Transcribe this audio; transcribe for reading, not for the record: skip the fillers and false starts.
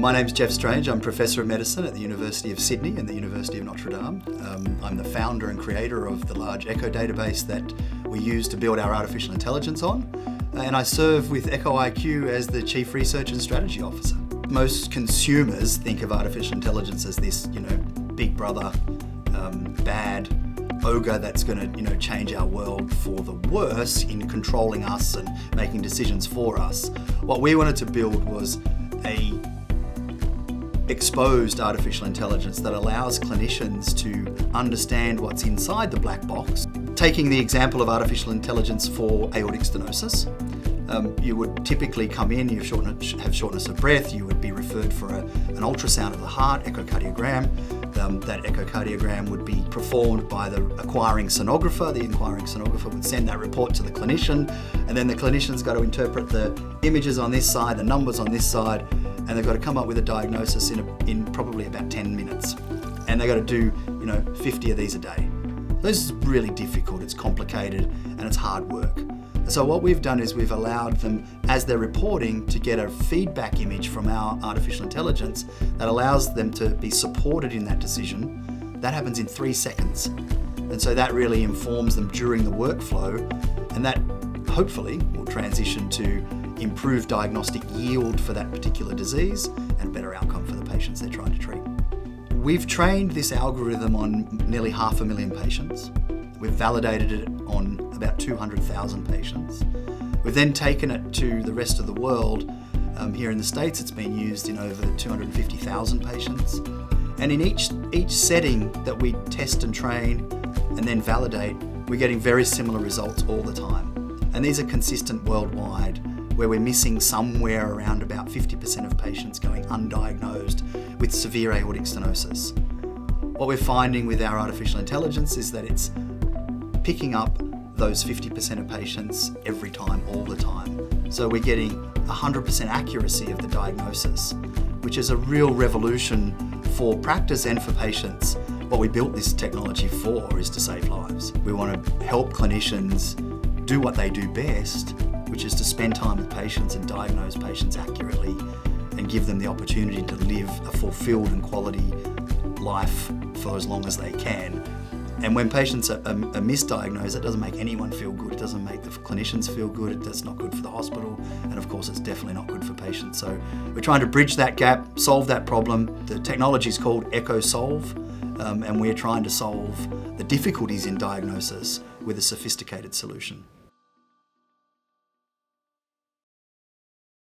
My name's Geoff Strange. I'm Professor of Medicine at the University of Sydney and the University of Notre. I'm the founder and creator of the large echo database that we use to build our artificial intelligence on. And I serve with EchoIQ as the Chief Research and Strategy Officer. Most consumers think of artificial intelligence as this, big brother, bad ogre that's going to, change our world for the worse in controlling us and making decisions for us. What we wanted to build was a exposed artificial intelligence that allows clinicians to understand what's inside the black box. Taking the example of artificial intelligence for aortic stenosis, you would typically come in, you have shortness of breath, you would be referred for an ultrasound of the heart, echocardiogram. That echocardiogram would be performed by the acquiring sonographer. The acquiring sonographer would send that report to the clinician, and then the clinician's got to interpret the images on this side, the numbers on this side, and they've got to come up with a diagnosis in probably about 10 minutes. And they've got to do, 50 of these a day. This is really difficult, it's complicated, and it's hard work. So what we've done is we've allowed them, as they're reporting, to get a feedback image from our artificial intelligence that allows them to be supported in that decision. That happens in 3 seconds. And so that really informs them during the workflow, and that hopefully will transition to improved diagnostic yield for that particular disease and a better outcome for the patients they're trying to treat. We've trained this algorithm on nearly 500,000 patients. We've validated it on about 200,000 patients. We've then taken it to the rest of the world. Here in the States, it's been used in over 250,000 patients. And in each setting that we test and train and then validate, we're getting very similar results all the time. And these are consistent worldwide, where we're missing somewhere around about 50% of patients going undiagnosed with severe aortic stenosis. What we're finding with our artificial intelligence is that it's picking up those 50% of patients every time, all the time. So we're getting 100% accuracy of the diagnosis, which is a real revolution for practice and for patients. What we built this technology for is to save lives. We want to help clinicians do what they do best, which is to spend time with patients and diagnose patients accurately and give them the opportunity to live a fulfilled and quality life for as long as they can. And when patients are misdiagnosed, it doesn't make anyone feel good. It doesn't make the clinicians feel good. It's not good for the hospital. And of course, it's definitely not good for patients. So we're trying to bridge that gap, solve that problem. The technology is called EchoSolv, and we're trying to solve the difficulties in diagnosis with a sophisticated solution.